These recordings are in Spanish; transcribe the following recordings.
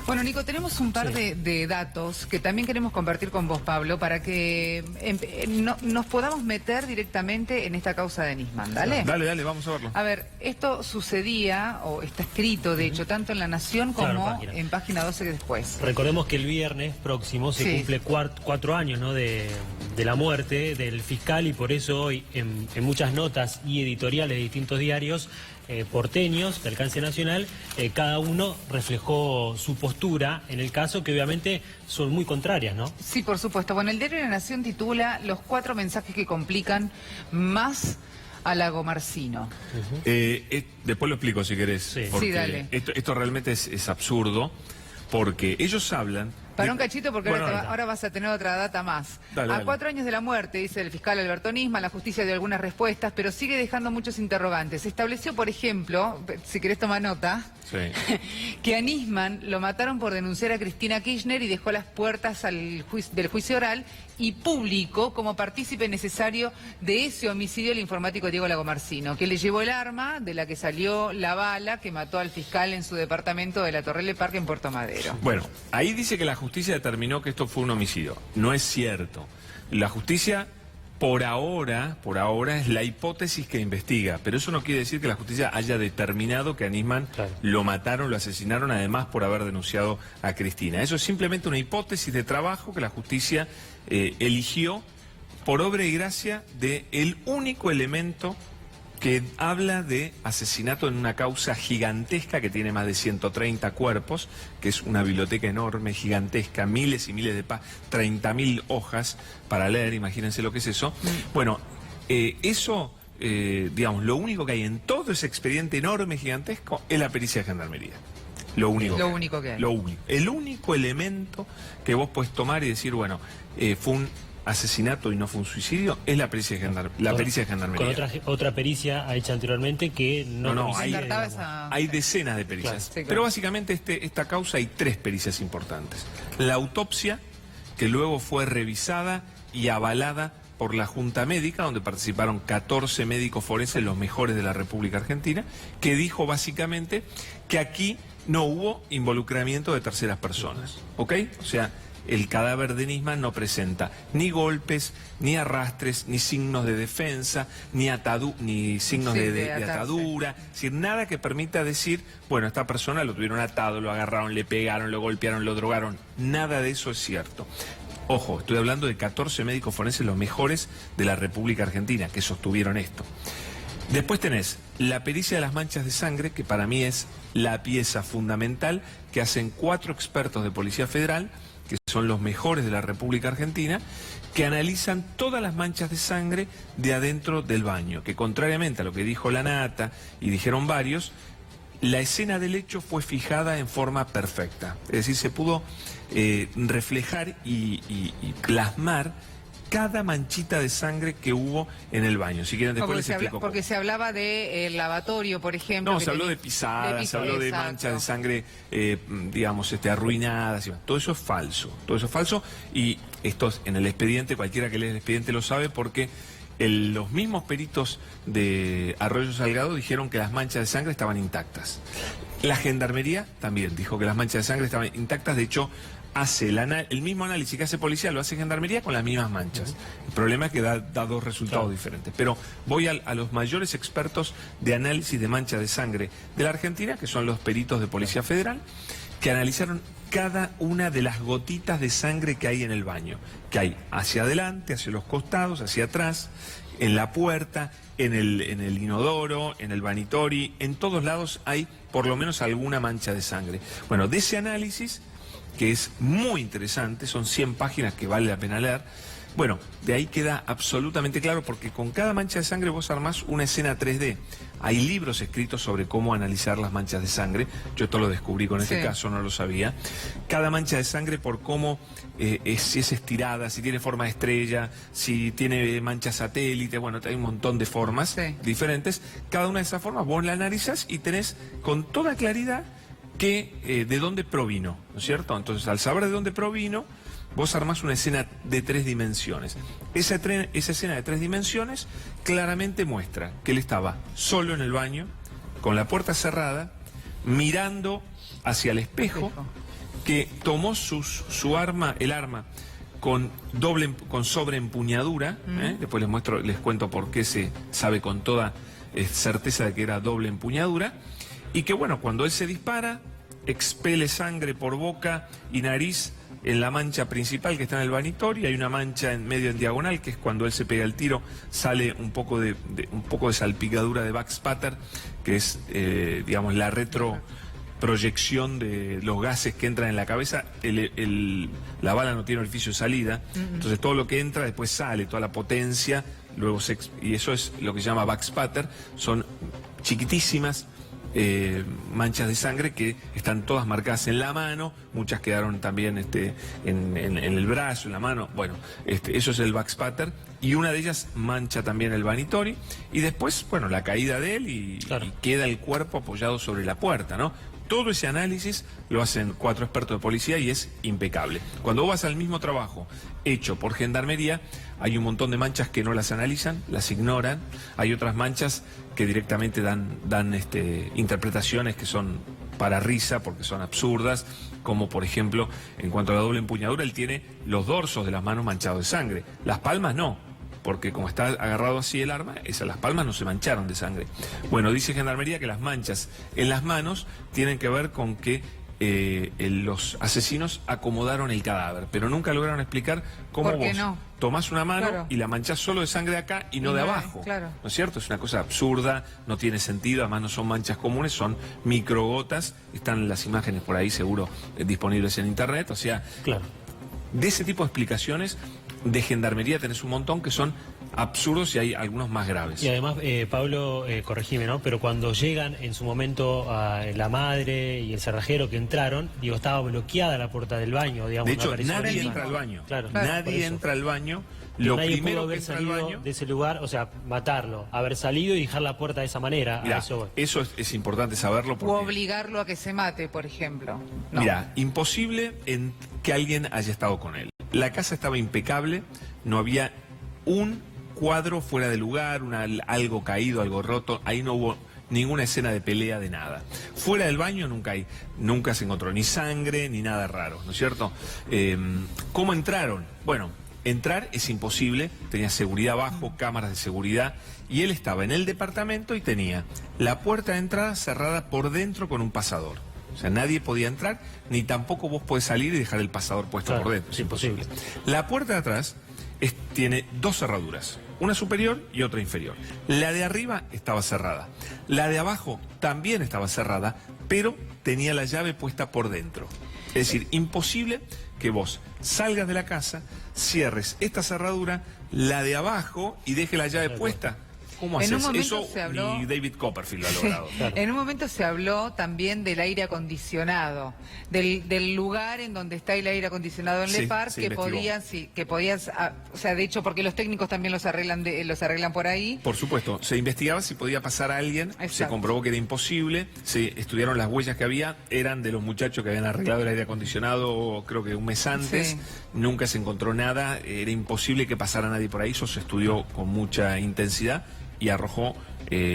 Bueno, Nico, tenemos un par de datos que también queremos compartir con vos, Pablo, para que nos podamos meter directamente en esta causa de Nisman. ¿Dale? Dale, vamos a verlo. A ver, esto sucedía, o está escrito, de hecho, tanto en La Nación como en Página 12 después. Recordemos que el viernes próximo se cumple 4 años, ¿no?, de la muerte del fiscal, y por eso hoy en muchas notas y editoriales de distintos diarios porteños de alcance nacional, cada uno reflejó su postura en el caso, que obviamente son muy contrarias, ¿no? Sí, por supuesto. Bueno, el diario de La Nación titula "Los 4 mensajes que complican más a Lagomarsino". Después lo explico si querés. Sí. Porque Sí, dale. Esto realmente es absurdo, porque ellos hablan... Para un cachito, porque Bueno, ahora vas a tener otra data más. Dale. 4 años de la muerte, dice el fiscal Alberto Nisman, la justicia dio algunas respuestas, pero sigue dejando muchos interrogantes. Se estableció, por ejemplo, si querés tomar nota, que a Nisman lo mataron por denunciar a Cristina Kirchner y dejó las puertas del juicio oral y público como partícipe necesario de ese homicidio el informático Diego Lagomarsino, que le llevó el arma de la que salió la bala que mató al fiscal en su departamento de la Torrelle Parque en Puerto Madero. Bueno, ahí dice que la justicia determinó que esto fue un homicidio. No es cierto. La justicia, por ahora, es la hipótesis que investiga, pero eso no quiere decir que la justicia haya determinado que a Nisman lo mataron, lo asesinaron, además por haber denunciado a Cristina. Eso es simplemente una hipótesis de trabajo que la justicia eligió por obra y gracia del único elemento que habla de asesinato en una causa gigantesca que tiene más de 130 cuerpos, que es una biblioteca enorme, gigantesca, miles y miles de 30.000 hojas para leer, imagínense lo que es eso. Bueno, eso, digamos, lo único que hay en todo ese expediente enorme, gigantesco, es la pericia de Gendarmería. Lo único que hay. Lo único. El único elemento que vos podés tomar y decir, bueno, fue un asesinato y no fue un suicidio, es la pericia de Gendarmería. Con otra pericia hecha anteriormente que hay decenas de pericias. Claro. Pero básicamente esta causa hay 3 pericias importantes. La autopsia, que luego fue revisada y avalada por la Junta Médica, donde participaron 14 médicos forenses, los mejores de la República Argentina, que dijo básicamente que aquí no hubo involucramiento de terceras personas, ¿ok? O sea, el cadáver de Nisman no presenta ni golpes, ni arrastres, ni signos de defensa, ni signos de atadura, es decir, nada que permita decir, bueno, esta persona lo tuvieron atado, lo agarraron, le pegaron, lo golpearon, lo drogaron. Nada de eso es cierto. Ojo, estoy hablando de 14 médicos forenses, los mejores de la República Argentina, que sostuvieron esto. Después tenés la pericia de las manchas de sangre, que para mí es la pieza fundamental, que hacen 4 expertos de Policía Federal, que son los mejores de la República Argentina, que analizan todas las manchas de sangre de adentro del baño, que contrariamente a lo que dijo la Nata y dijeron varios, la escena del hecho fue fijada en forma perfecta. Es decir, se pudo reflejar y plasmar cada manchita de sangre que hubo en el baño. Si quieren después les explico. Porque se hablaba de lavatorio, por ejemplo. No, se habló de pisadas, se habló de manchas de sangre, digamos, arruinadas. Todo eso es falso. Todo eso es falso. Y esto en el expediente, cualquiera que lea el expediente lo sabe, porque los mismos peritos de Arroyo Salgado dijeron que las manchas de sangre estaban intactas. La Gendarmería también dijo que las manchas de sangre estaban intactas. De hecho, hace el mismo análisis que hace Policía, lo hace Gendarmería con las mismas manchas. El problema es que da 2 resultados diferentes. Pero voy a los mayores expertos de análisis de mancha de sangre de la Argentina, que son los peritos de Policía Federal, que analizaron cada una de las gotitas de sangre que hay en el baño, que hay hacia adelante, hacia los costados, hacia atrás, en la puerta, en el inodoro, en el vanitori, en todos lados hay por lo menos alguna mancha de sangre. Bueno, de ese análisis, que es muy interesante, son 100 páginas que vale la pena leer, bueno, de ahí queda absolutamente claro, porque con cada mancha de sangre vos armás una escena 3D. Hay libros escritos sobre cómo analizar las manchas de sangre. Yo esto lo descubrí con este caso, no lo sabía. Cada mancha de sangre por cómo si es estirada, si tiene forma de estrella, si tiene mancha satélite, bueno, hay un montón de formas diferentes. Cada una de esas formas vos la analizas y tenés con toda claridad de dónde provino, ¿no es cierto? Entonces, al saber de dónde provino, vos armás una escena de 3 dimensiones. Esa escena de 3 dimensiones claramente muestra que él estaba solo en el baño, con la puerta cerrada, mirando hacia el espejo, que tomó su arma, el arma, con sobreempuñadura, después les cuento por qué se sabe con toda certeza de que era doble empuñadura, y que bueno, cuando él se dispara, expele sangre por boca y nariz en la mancha principal que está en el vanitorio, hay una mancha en medio en diagonal, que es cuando él se pega el tiro, sale un poco de salpicadura de backspatter, que es, digamos, la retroproyección de los gases que entran en la cabeza. La bala no tiene orificio de salida, entonces todo lo que entra después sale, toda la potencia, luego y eso es lo que se llama backspatter, son chiquitísimas manchas de sangre que están todas marcadas en la mano, muchas quedaron también en el brazo, en la mano, bueno, eso es el backspatter, y una de ellas mancha también el vanitori, y después, bueno, la caída de él y queda el cuerpo apoyado sobre la puerta, ¿no? Todo ese análisis lo hacen 4 expertos de policía y es impecable. Cuando vos vas al mismo trabajo hecho por Gendarmería, hay un montón de manchas que no las analizan, las ignoran. Hay otras manchas que directamente dan interpretaciones que son para risa porque son absurdas, como por ejemplo, en cuanto a la doble empuñadura, él tiene los dorsos de las manos manchados de sangre. Las palmas no, porque como está agarrado así el arma, las palmas no se mancharon de sangre. Bueno, dice Gendarmería que las manchas en las manos tienen que ver con que los asesinos acomodaron el cadáver, pero nunca lograron explicar cómo vos tomás una mano y la manchás solo de sangre de acá y no de abajo. ¿No es cierto? Es una cosa absurda, no tiene sentido, además no son manchas comunes, son microgotas, están las imágenes por ahí seguro disponibles en internet, o sea, de ese tipo de explicaciones de Gendarmería tenés un montón que son absurdos y hay algunos más graves. Y además, Pablo, corregime, ¿no? Pero cuando llegan en su momento la madre y el cerrajero que entraron, digo, estaba bloqueada la puerta del baño, digamos. De hecho, nadie entra al baño. Nadie entra al baño. Lo nadie primero pudo haber salido de ese lugar, o sea, matarlo, haber salido y dejar la puerta de esa manera. Mirá, eso es importante saberlo. O obligarlo a que se mate, por ejemplo. No. Mira, imposible que alguien haya estado con él. La casa estaba impecable, no había un cuadro fuera de lugar, algo caído, algo roto, ahí no hubo ninguna escena de pelea, de nada. Fuera del baño nunca se encontró ni sangre ni nada raro, ¿no es cierto? ¿Cómo entraron? Bueno, entrar es imposible, tenía seguridad abajo, cámaras de seguridad, y él estaba en el departamento y tenía la puerta de entrada cerrada por dentro con un pasador. O sea, nadie podía entrar, ni tampoco vos podés salir y dejar el pasador puesto por dentro. Es imposible. La puerta de atrás tiene 2 cerraduras, una superior y otra inferior. La de arriba estaba cerrada. La de abajo también estaba cerrada, pero tenía la llave puesta por dentro. Es decir, imposible que vos salgas de la casa, cierres esta cerradura, la de abajo y deje la llave puesta. ¿Cómo haces eso? Ni David Copperfield lo ha logrado. En un momento se habló también del aire acondicionado, del lugar en donde está el aire acondicionado en Le Parc, que podías, o sea, de hecho, porque los técnicos también los arreglan por ahí. Por supuesto, se investigaba si podía pasar a alguien, se comprobó que era imposible, se estudiaron las huellas que había, eran de los muchachos que habían arreglado el aire acondicionado creo que un mes antes, nunca se encontró nada, era imposible que pasara nadie por ahí, eso se estudió con mucha intensidad y arrojó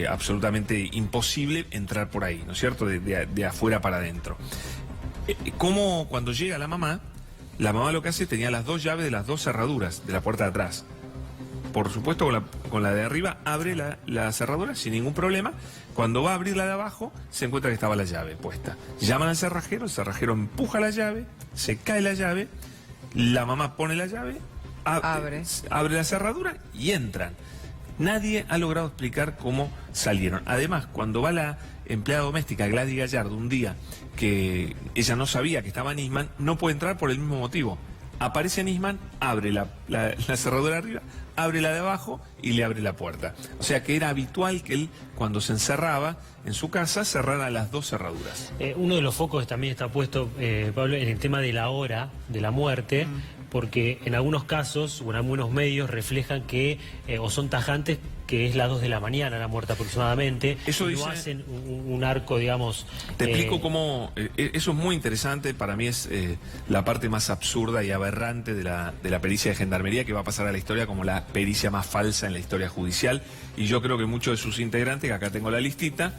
absolutamente imposible entrar por ahí, ¿no es cierto?, de afuera para adentro. Como cuando llega la mamá lo que hace, tenía las 2 llaves de las 2 cerraduras de la puerta de atrás. Por supuesto, con la de arriba abre la cerradura sin ningún problema. Cuando va a abrir la de abajo, se encuentra que estaba la llave puesta. Llaman al cerrajero, el cerrajero empuja la llave, se cae la llave, la mamá pone la llave, abre la cerradura y entran. Nadie ha logrado explicar cómo salieron. Además, cuando va la empleada doméstica Gladys Gallardo un día que ella no sabía que estaba Nisman, no puede entrar por el mismo motivo. Aparece Nisman, abre la cerradura de arriba, abre la de abajo y le abre la puerta. O sea que era habitual que él, cuando se encerraba en su casa, cerrara las 2 cerraduras. Uno de los focos también está puesto, Pablo, en el tema de la hora de la muerte, porque en algunos casos o en algunos medios reflejan que, o son tajantes, que es las 2 de la mañana la muerte aproximadamente. Eso no hacen un arco, digamos... Te explico cómo... eso es muy interesante, para mí es la parte más absurda y aberrante de la pericia de Gendarmería, que va a pasar a la historia como la pericia más falsa en la historia judicial, y yo creo que muchos de sus integrantes, que acá tengo la listita,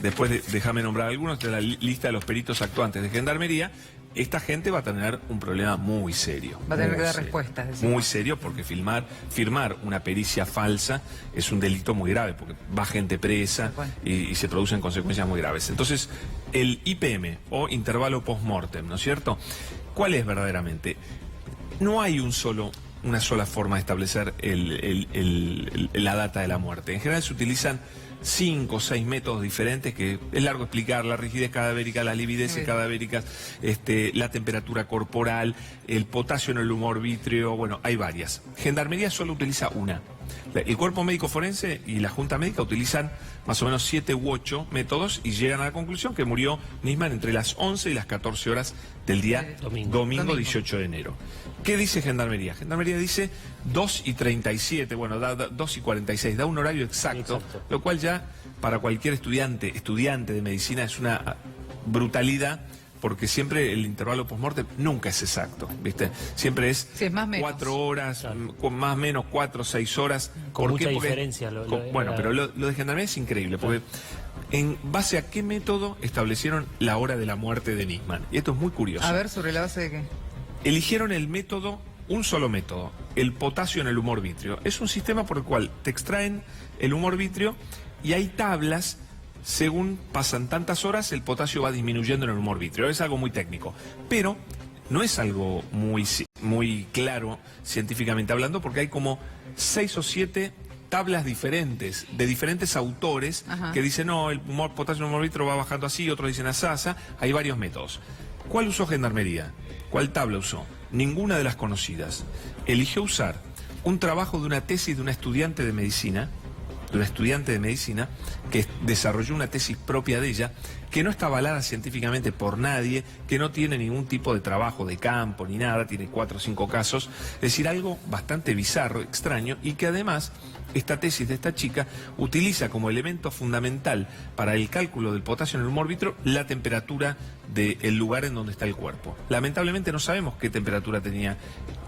después déjame nombrar algunos, de la lista de los peritos actuantes de Gendarmería. Esta gente va a tener un problema muy serio. Va a tener que dar respuestas. Decimos. Muy serio, porque firmar una pericia falsa es un delito muy grave, porque va gente presa y se producen consecuencias muy graves. Entonces, el IPM, o intervalo post-mortem, ¿no es cierto? ¿Cuál es verdaderamente? No hay una sola forma de establecer la data de la muerte. En general se utilizan 5 o 6 métodos diferentes, que es largo explicar: la rigidez cadavérica, las livideces cadavéricas, la temperatura corporal, el potasio en el humor vítreo. Bueno, hay varias. Gendarmería solo utiliza una. El cuerpo médico forense y la Junta Médica utilizan más o menos 7 u 8 métodos y llegan a la conclusión que murió Nisman entre las 11 y las 14 horas del día domingo 18 de enero. ¿Qué dice Gendarmería? Gendarmería dice 2:37, bueno, da 2:46, da un horario exacto, lo cual ya para cualquier estudiante de medicina es una brutalidad, porque siempre el intervalo post-mortem nunca es exacto, ¿viste? Siempre es, más 4 horas, con más o menos 4 o 6 horas. Con mucha diferencia. Bueno, pero lo de Gendarmería es increíble, porque ¿en base a qué método establecieron la hora de la muerte de Nisman? Y esto es muy curioso. A ver, ¿sobre la base de qué? Eligieron el método, un solo método, el potasio en el humor vítreo. Es un sistema por el cual te extraen el humor vítreo y hay tablas. Según pasan tantas horas, el potasio va disminuyendo en el humor vítreo. Es algo muy técnico, pero no es algo muy claro científicamente hablando, porque hay como 6 o 7 tablas diferentes, de diferentes autores, que dicen, no, el potasio en el humor vítreo va bajando así, otros dicen asasa. Hay varios métodos. ¿Cuál usó Gendarmería? ¿Cuál tabla usó? Ninguna de las conocidas. Eligió usar un trabajo de una tesis de una estudiante de medicina, que desarrolló una tesis propia de ella, que no está avalada científicamente por nadie, que no tiene ningún tipo de trabajo de campo ni nada, tiene 4 o 5 casos, es decir, algo bastante bizarro, extraño, y que además esta tesis de esta chica utiliza como elemento fundamental para el cálculo del potasio en el humor vítreo la temperatura del lugar en donde está el cuerpo. Lamentablemente no sabemos qué temperatura tenía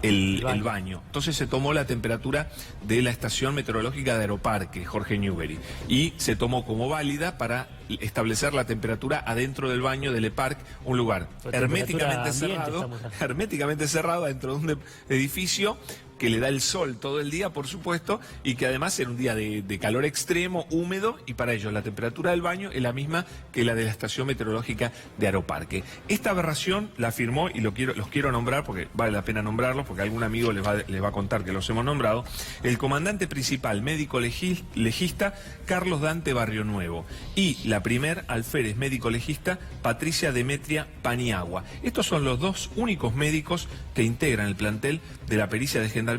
el baño. Entonces se tomó la temperatura de la estación meteorológica de Aeroparque, Jorge Newbery, y se tomó como válida para establecer la temperatura adentro del baño del EPARC, un lugar herméticamente cerrado dentro de un edificio que le da el sol todo el día, por supuesto, y que además era un día de calor extremo, húmedo, y para ellos la temperatura del baño es la misma que la de la estación meteorológica de Aeroparque. Esta aberración la afirmó, y los quiero nombrar porque vale la pena nombrarlos, porque algún amigo les va a contar que los hemos nombrado, el comandante principal médico legista Carlos Dante Barrio Nuevo y la primer alférez médico legista Patricia Demetria Paniagua. Estos son los 2 únicos médicos que integran el plantel de la pericia de Gendarmería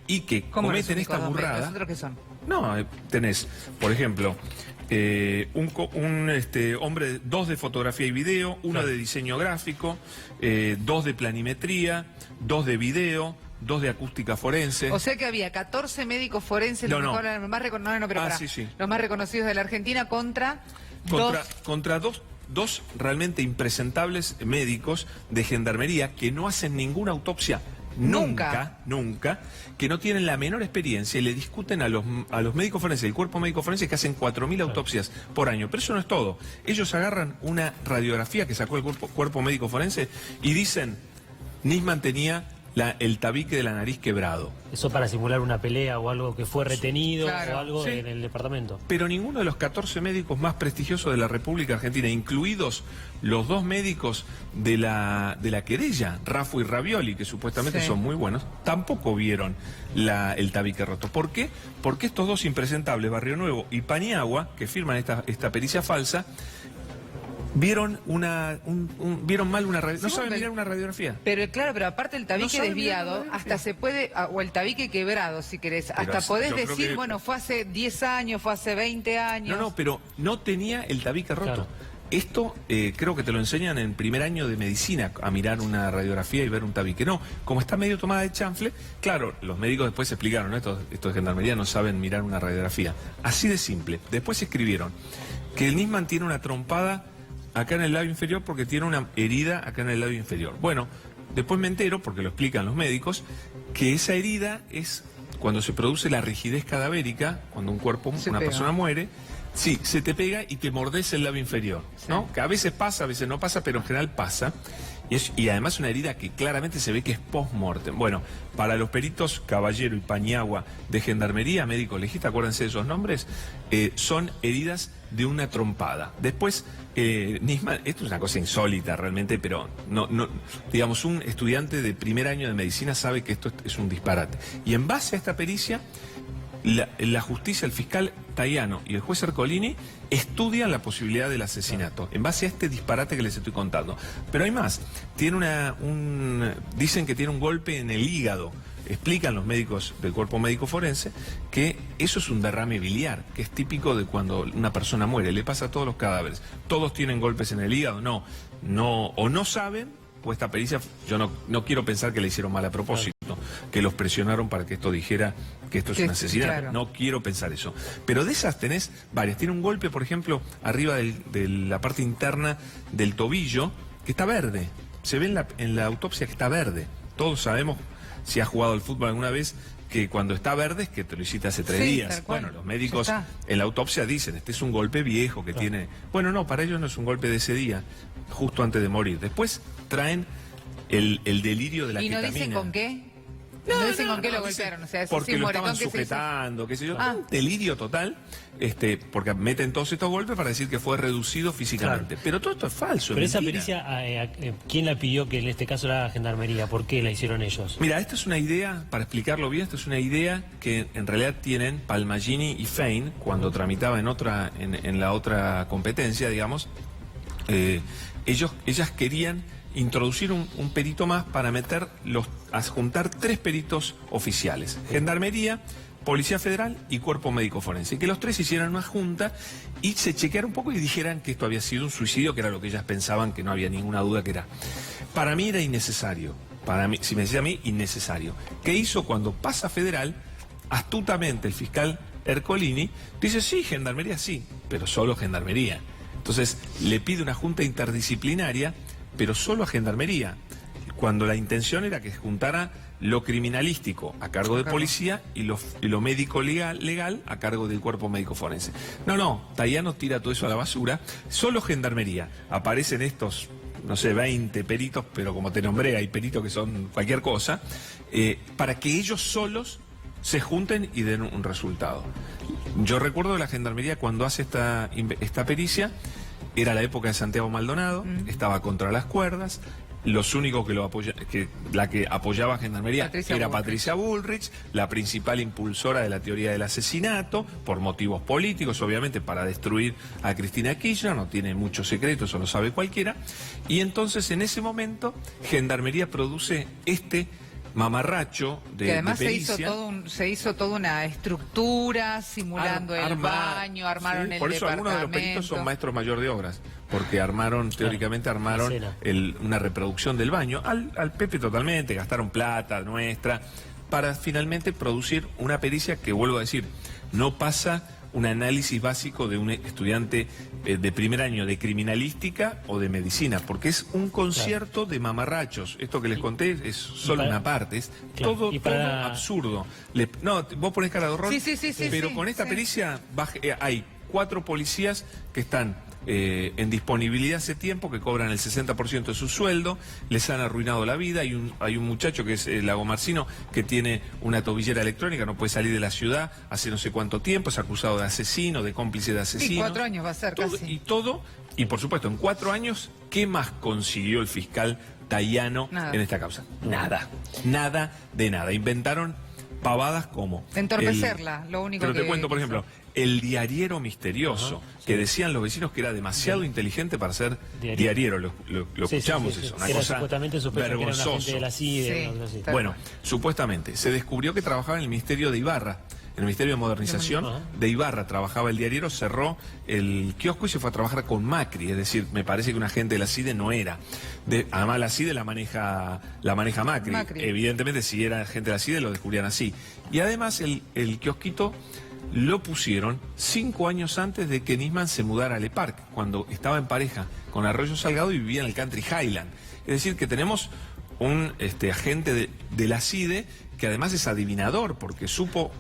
y que cometen esta burrada. ¿Los otros qué son? No, tenés, por ejemplo, un hombre, 2 de fotografía y video, 1 de diseño gráfico, 2 de planimetría, 2 de video, 2 de acústica forense. O sea que había 14 médicos forenses, los más reconocidos de la Argentina, contra dos realmente impresentables médicos de Gendarmería que no hacen ninguna autopsia. Nunca, que no tienen la menor experiencia y le discuten a los médicos forenses, el cuerpo médico forense, que hacen 4.000 autopsias por año. Pero eso no es todo. Ellos agarran una radiografía que sacó el cuerpo médico forense y dicen, Nisman tenía el tabique de la nariz quebrado. Eso para simular una pelea o algo que fue retenido, o algo en el departamento. Pero ninguno de los 14 médicos más prestigiosos de la República Argentina, incluidos los 2 médicos de la querella, Raffo y Ravioli, que supuestamente son muy buenos, tampoco vieron el tabique roto. ¿Por qué? Porque estos 2 impresentables, Barrio Nuevo y Paniagua, que firman esta pericia falsa, vieron mal una radiografía. No saben mirar una radiografía. Pero claro, pero aparte el tabique desviado, hasta se puede, o el tabique quebrado, si querés, hasta podés decir, bueno, fue hace 10 años, fue hace 20 años. No, pero no tenía el tabique roto. Claro. Esto creo que te lo enseñan en primer año de medicina, a mirar una radiografía y ver un tabique. No, como está medio tomada de chanfle, claro, los médicos después explicaron, ¿no? Estos de Gendarmería no saben mirar una radiografía. Así de simple. Después escribieron que el Nisman tiene una trompada acá en el labio inferior porque tiene una herida acá en el labio inferior. Bueno, después me entero, porque lo explican los médicos, que esa herida es cuando se produce la rigidez cadavérica, cuando una persona muere, Sí, se te pega y te mordés el labio inferior, ¿no? Que a veces pasa, a veces no pasa, pero en general pasa. Y además una herida que claramente se ve que es post-mortem. Bueno, para los peritos Caballero y Paniagua de Gendarmería, médico legista, acuérdense de esos nombres, son heridas de una trompada. Después, Nisman, esto es una cosa insólita realmente, pero no, digamos, un estudiante de primer año de medicina sabe que esto es un disparate. Y en base a esta pericia, la justicia, el fiscal Taiano y el juez Ercolini estudian la posibilidad del asesinato en base a este disparate que les estoy contando. Pero hay más, dicen que tiene un golpe en el hígado. Explican los médicos del cuerpo médico forense que eso es un derrame biliar, que es típico de cuando una persona muere. Le pasa a todos los cadáveres. ¿Todos tienen golpes en el hígado? No, o no saben. Pues esta pericia, yo no quiero pensar que le hicieron mal a propósito, que los presionaron para que esto dijera que esto es un asesinato. Claro. No quiero pensar eso. Pero de esas tenés varias. Tiene un golpe, por ejemplo, arriba de la parte interna del tobillo, que está verde. Se ve en la autopsia que está verde. Todos sabemos, si has jugado al fútbol alguna vez, que cuando está verde es que te lo hiciste hace 3 días. Bueno, los médicos en la autopsia dicen, este es un golpe viejo que tiene... Bueno, no, para ellos no es un golpe de ese día, justo antes de morir. Después traen el delirio de la ketamina. ¿Y no dicen con qué? No dicen con qué lo golpearon, o sea, es porque lo estaban sujetando, qué sé yo. Un delirio total, porque meten todos estos golpes para decir que fue reducido físicamente. Claro. Pero todo esto es falso. Pero esa pericia, ¿quién la pidió que en este caso la haga Gendarmería? ¿Por qué la hicieron ellos? Mira, esta es una idea, para explicarlo bien, esta es una idea que en realidad tienen Palmagini y Fein cuando tramitaba en la otra competencia, digamos. Ellas querían introducir un perito más para juntar 3 peritos oficiales: Gendarmería, Policía Federal y Cuerpo Médico Forense. Y que los 3 hicieran una junta y se chequearan un poco y dijeran que esto había sido un suicidio, que era lo que ellas pensaban, que no había ninguna duda que era. Para mí era innecesario. Para mí, si me decía a mí, innecesario. ¿Qué hizo cuando pasa Federal? Astutamente el fiscal Ercolini dice, sí, Gendarmería sí, pero solo Gendarmería. Entonces le pide una junta interdisciplinaria, pero solo a Gendarmería, cuando la intención era que juntara lo criminalístico a cargo de policía y lo médico legal a cargo del cuerpo médico forense. No, Taiano tira todo eso a la basura, solo Gendarmería. Aparecen estos, no sé, 20 peritos, pero como te nombré, hay peritos que son cualquier cosa, para que ellos solos se junten y den un resultado. Yo recuerdo de la Gendarmería cuando hace esta pericia, era la época de Santiago Maldonado, estaba contra las cuerdas, los únicos la que apoyaba a Gendarmería era Patricia Bullrich, la principal impulsora de la teoría del asesinato, por motivos políticos, obviamente, para destruir a Cristina Kirchner, no tiene mucho secreto, eso lo sabe cualquiera, y entonces en ese momento Gendarmería produce mamarracho de además pericia. se hizo toda una estructura simulando el baño, armaron el departamento. Por eso algunos de los peritos son maestros mayor de obras, porque teóricamente armaron una reproducción del baño, al Pepe totalmente, gastaron plata nuestra, para finalmente producir una pericia que, vuelvo a decir, no pasa un análisis básico de un estudiante de primer año de criminalística o de medicina, porque es un concierto de mamarrachos. Esto que les conté es solo una parte, es todo absurdo. Vos ponés cara de horror, pero con esta pericia hay 4 policías que están en disponibilidad hace tiempo, que cobran el 60% de su sueldo, les han arruinado la vida. Hay un muchacho que es Lagomarcino, que tiene una tobillera electrónica, no puede salir de la ciudad hace no sé cuánto tiempo, es acusado de asesino, de cómplice de asesino. Y 4 años va a ser casi. Y por supuesto, en 4 años, ¿qué más consiguió el fiscal Taiano en esta causa? Nada de nada. Inventaron pavadas como... Entorpecerla, lo único Pero te cuento, por ejemplo, el diariero misterioso, que decían los vecinos que era demasiado inteligente para ser diariero. Lo escuchamos eso, una cosa vergonzosa. De la CIDE, bueno, supuestamente, se descubrió que trabajaba en el Ministerio de Ibarra, en el Ministerio de Modernización de Ibarra, trabajaba el diariero, cerró el kiosco y se fue a trabajar con Macri, es decir, me parece que un agente de la CIDE no era. Además la CIDE la maneja Macri. Evidentemente si era agente de la CIDE lo descubrían así. Y además el kiosquito lo pusieron 5 años antes de que Nisman se mudara a Le Parc, cuando estaba en pareja con Arroyo Salgado y vivía en el Country Highland. Es decir, que tenemos un agente de la CIDE, que además es adivinador, porque supo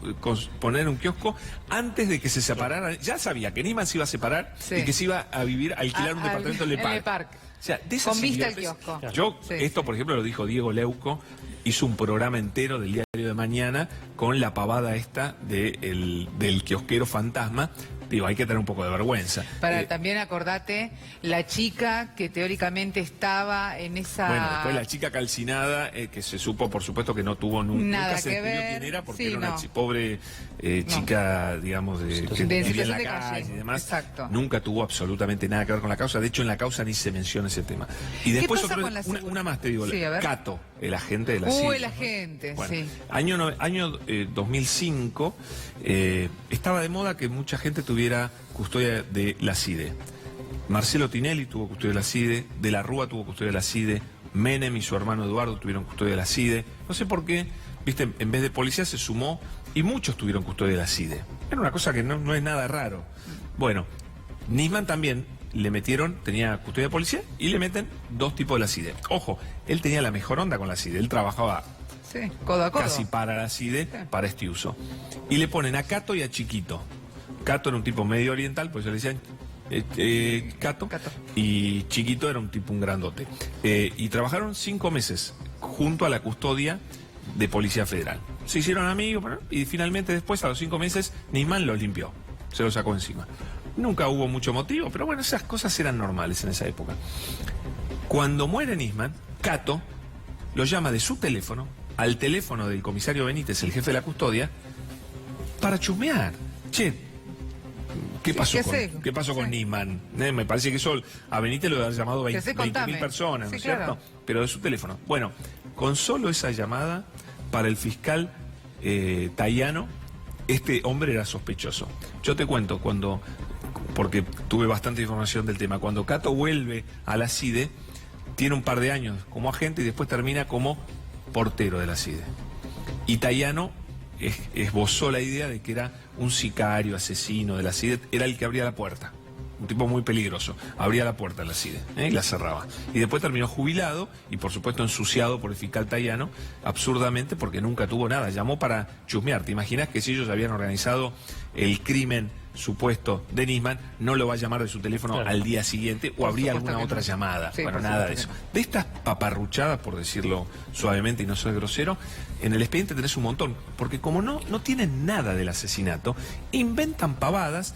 poner un kiosco antes de que se separaran. Ya sabía que Nisman se iba a separar y que se iba a alquilar un departamento en Le Parc. O sea, de con vista al kiosco. Yo, esto por ejemplo lo dijo Diego Leuco, hizo un programa entero del Diario de Mañana con la pavada esta del kiosquero fantasma. Digo, hay que tener un poco de vergüenza. También acordate, la chica que teóricamente estaba en esa... Bueno, después la chica calcinada, que se supo, por supuesto, que no tuvo nunca se descubrió quién era, porque era una pobre chica, digamos, que vivía en la calle y demás. Exacto. Nunca tuvo absolutamente nada que ver con la causa. De hecho, en la causa ni se menciona ese tema. Y después una más te digo, Cato, el agente de la CIDE. El agente, bueno, sí. Año 2005, estaba de moda que mucha gente tuviera custodia de la CIDE. Marcelo Tinelli tuvo custodia de la CIDE, De la Rúa tuvo custodia de la CIDE, Menem y su hermano Eduardo tuvieron custodia de la CIDE. No sé por qué, viste, en vez de policía se sumó y muchos tuvieron custodia de la CIDE. Era una cosa que no es nada raro. Bueno, Nisman también le metieron, tenía custodia de policía y le meten 2 tipos de la CIDE. Ojo, él tenía la mejor onda con la CIDE, él trabajaba codo a codo, casi para la CIDE, para este uso. Y le ponen a Cato y a Chiquito. Cato era un tipo medio oriental, por eso le decían Cato, y Chiquito era un tipo un grandote. Y trabajaron 5 meses junto a la custodia de Policía Federal. Se hicieron amigos y finalmente después, a los 5 meses, Nisman los limpió, se los sacó encima. Nunca hubo mucho motivo, pero bueno, esas cosas eran normales en esa época. Cuando muere Nisman, Cato lo llama de su teléfono al teléfono del comisario Benítez, el jefe de la custodia, para chusmear. Che, ¿qué pasó con Nisman? Me parece que eso a Benítez lo había llamado 20.000 personas, ¿no es cierto? Pero de su teléfono. Bueno, con solo esa llamada, para el fiscal Tayano, este hombre era sospechoso. Yo te cuento, porque tuve bastante información del tema, cuando Cato vuelve a la CIDE, tiene un par de años como agente y después termina como portero de la CIDE. Y Tayano esbozó la idea de que era un sicario, asesino de la CIDE, era el que abría la puerta. Un tipo muy peligroso. Abría la puerta a la CIDE y la cerraba. Y después terminó jubilado y por supuesto ensuciado por el fiscal Tayano, absurdamente porque nunca tuvo nada. Llamó para chusmear. ¿Te imaginas que si ellos habían organizado el crimen supuesto de Nisman, no lo va a llamar de su teléfono al día siguiente o habría alguna otra llamada? Bueno, nada de eso. De estas paparruchadas, por decirlo suavemente y no ser grosero, en el expediente tenés un montón, porque como no tienen nada del asesinato, inventan pavadas.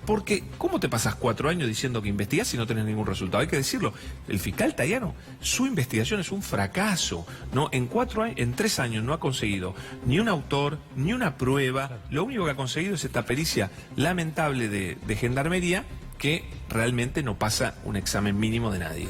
Porque, ¿cómo te pasas 4 años diciendo que investigás y no tenés ningún resultado? Hay que decirlo. El fiscal Tayano, su investigación es un fracaso. ¿No? En 3 años no ha conseguido ni un autor, ni una prueba. Lo único que ha conseguido es esta pericia lamentable de gendarmería que realmente no pasa un examen mínimo de nadie.